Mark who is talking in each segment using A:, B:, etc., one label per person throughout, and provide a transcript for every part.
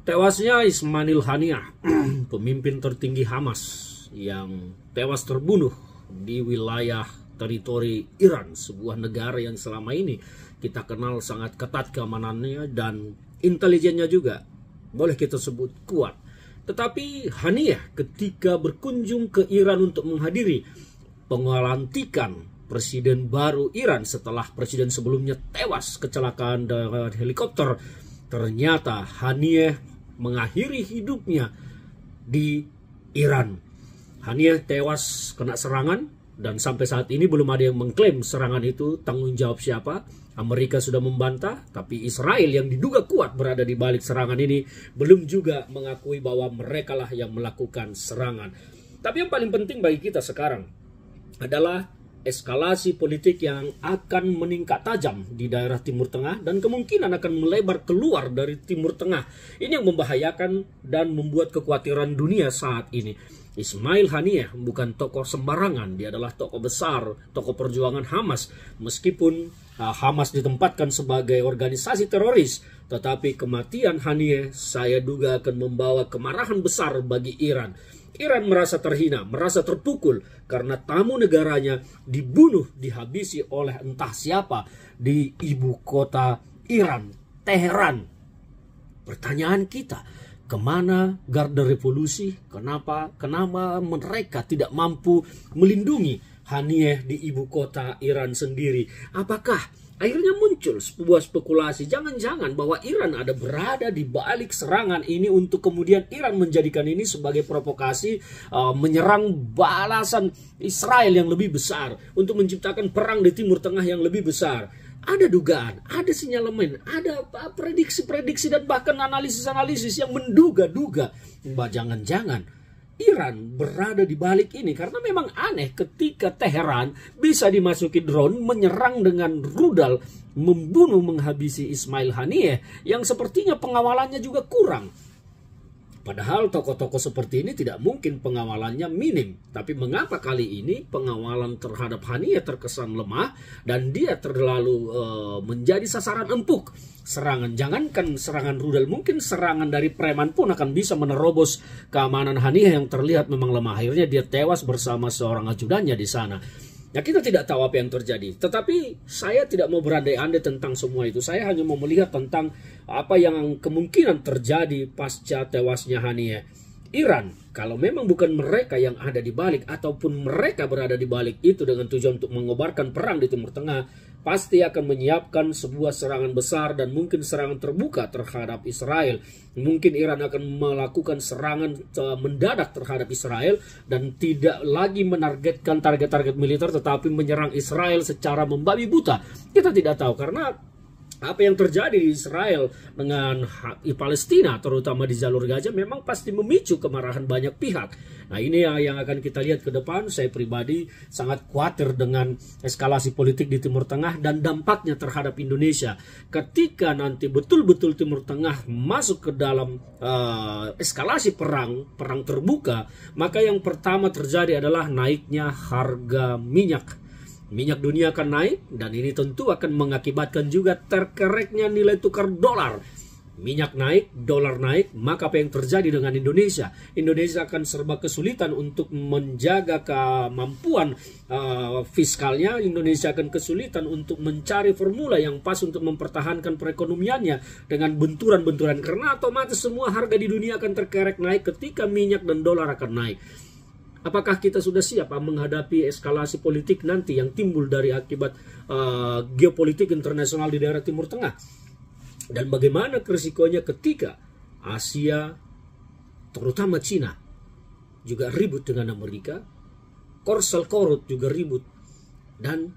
A: Tewasnya Ismail Haniyeh, pemimpin tertinggi Hamas yang tewas terbunuh di wilayah teritori Iran, sebuah negara yang selama ini kita kenal sangat ketat keamanannya dan intelijennya juga boleh kita sebut kuat. Tetapi Haniyeh ketika berkunjung ke Iran untuk menghadiri pengelantikan presiden baru Iran setelah presiden sebelumnya tewas kecelakaan dengan helikopter, ternyata Haniyeh mengakhiri hidupnya di Iran. Haniyeh tewas kena serangan dan sampai saat ini belum ada yang mengklaim serangan itu tanggung jawab siapa. Amerika sudah membantah, tapi Israel yang diduga kuat berada di balik serangan ini belum juga mengakui bahwa merekalah yang melakukan serangan. Tapi yang paling penting bagi kita sekarang adalah eskalasi politik yang akan meningkat tajam di daerah Timur Tengah dan kemungkinan akan melebar keluar dari Timur Tengah. Ini yang membahayakan dan membuat kekhawatiran dunia saat ini. Ismail Haniyeh bukan tokoh sembarangan, dia adalah tokoh besar, tokoh perjuangan Hamas. Meskipun Hamas ditempatkan sebagai organisasi teroris, tetapi kematian Haniyeh saya duga akan membawa kemarahan besar bagi Iran. Iran merasa terhina, merasa terpukul karena tamu negaranya dibunuh, dihabisi oleh entah siapa di ibu kota Iran, Teheran. Pertanyaan kita, kemana garda revolusi? Kenapa mereka tidak mampu melindungi Haniyeh di ibu kota Iran sendiri? Apakah akhirnya muncul sebuah spekulasi, jangan-jangan bahwa Iran ada berada di balik serangan ini untuk kemudian Iran menjadikan ini sebagai provokasi menyerang balasan Israel yang lebih besar untuk menciptakan perang di Timur Tengah yang lebih besar. Ada dugaan, ada sinyalemen, ada prediksi-prediksi dan bahkan analisis-analisis yang menduga-duga bahwa jangan-jangan Iran berada di balik ini, karena memang aneh ketika Teheran bisa dimasuki drone menyerang dengan rudal, membunuh, menghabisi Ismail Haniyeh yang sepertinya pengawalannya juga kurang. Padahal tokoh-tokoh seperti ini tidak mungkin pengawalannya minim. Tapi mengapa kali ini pengawalan terhadap Haniyeh terkesan lemah dan dia terlalu menjadi sasaran empuk serangan? Jangankan serangan rudal, mungkin serangan dari preman pun akan bisa menerobos keamanan Haniyeh yang terlihat memang lemah. Akhirnya dia tewas bersama seorang ajudannya di sana. Ya, kita tidak tahu apa yang terjadi. Tetapi saya tidak mau berandai-andai tentang semua itu. Saya hanya mau melihat tentang apa yang kemungkinan terjadi pasca tewasnya Haniyeh. Iran, kalau memang bukan mereka yang ada di balik ataupun mereka berada di balik itu dengan tujuan untuk mengobarkan perang di Timur Tengah, pasti akan menyiapkan sebuah serangan besar dan mungkin serangan terbuka terhadap Israel. Mungkin Iran akan melakukan serangan mendadak terhadap Israel dan tidak lagi menargetkan target-target militer tetapi menyerang Israel secara membabi buta. Kita tidak tahu karena apa yang terjadi di Israel dengan Palestina, terutama di jalur Gaza, memang pasti memicu kemarahan banyak pihak. Nah, ini yang akan kita lihat ke depan. Saya pribadi sangat khawatir dengan eskalasi politik di Timur Tengah dan dampaknya terhadap Indonesia. Ketika nanti betul-betul Timur Tengah masuk ke dalam eskalasi perang terbuka, maka yang pertama terjadi adalah naiknya harga minyak. Minyak dunia akan naik dan ini tentu akan mengakibatkan juga terkereknya nilai tukar dolar. Minyak naik, dolar naik, maka apa yang terjadi dengan Indonesia? Indonesia akan serba kesulitan untuk menjaga kemampuan fiskalnya. Indonesia akan kesulitan untuk mencari formula yang pas untuk mempertahankan perekonomiannya dengan benturan-benturan. Karena otomatis semua harga di dunia akan terkerek naik ketika minyak dan dolar akan naik. Apakah kita sudah siap menghadapi eskalasi politik nanti yang timbul dari akibat geopolitik internasional di daerah Timur Tengah? Dan bagaimana risikonya ketika Asia, terutama Cina, juga ribut dengan Amerika, Korsel Korut juga ribut, dan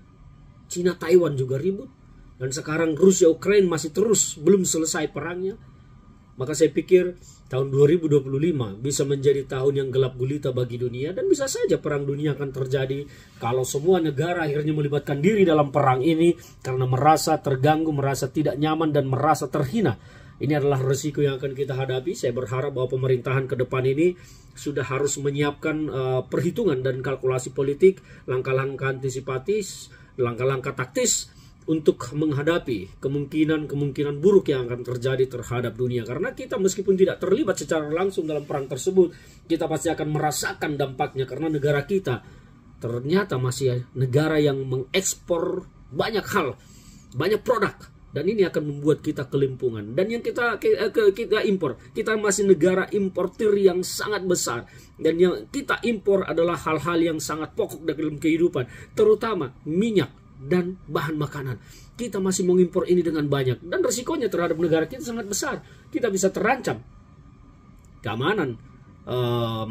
A: Cina Taiwan juga ribut, dan sekarang Rusia Ukraina masih terus belum selesai perangnya. Maka saya pikir tahun 2025 bisa menjadi tahun yang gelap gulita bagi dunia dan bisa saja perang dunia akan terjadi kalau semua negara akhirnya melibatkan diri dalam perang ini karena merasa terganggu, merasa tidak nyaman dan merasa terhina. Ini adalah resiko yang akan kita hadapi. Saya berharap bahwa pemerintahan ke depan ini sudah harus menyiapkan perhitungan dan kalkulasi politik, langkah-langkah antisipatif, langkah-langkah taktis untuk menghadapi kemungkinan buruk yang akan terjadi terhadap dunia. Karena kita meskipun tidak terlibat secara langsung dalam perang tersebut, kita pasti akan merasakan dampaknya karena negara kita ternyata masih negara yang mengekspor banyak hal, banyak produk, dan ini akan membuat kita kelimpungan. Dan yang kita impor, kita masih negara importir yang sangat besar, dan yang kita impor adalah hal-hal yang sangat pokok dalam kehidupan, terutama minyak dan bahan makanan. Kita masih mengimpor ini dengan banyak, dan resikonya terhadap negara kita sangat besar. Kita bisa terancam keamanan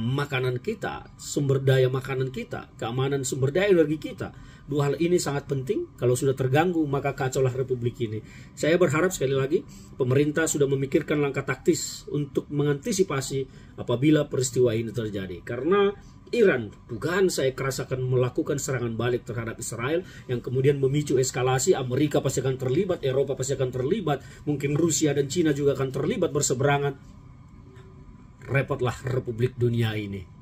A: makanan kita, sumber daya makanan kita, keamanan sumber daya energi kita. Dua hal ini sangat penting. Kalau sudah terganggu, maka kacaulah republik ini. Saya berharap sekali lagi pemerintah sudah memikirkan langkah taktis untuk mengantisipasi apabila peristiwa ini terjadi. Karena Iran, dugaan saya keras akan melakukan serangan balik terhadap Israel yang kemudian memicu eskalasi. Amerika pasti akan terlibat, Eropa pasti akan terlibat, mungkin Rusia dan Cina juga akan terlibat berseberangan. Repotlah republik dunia ini.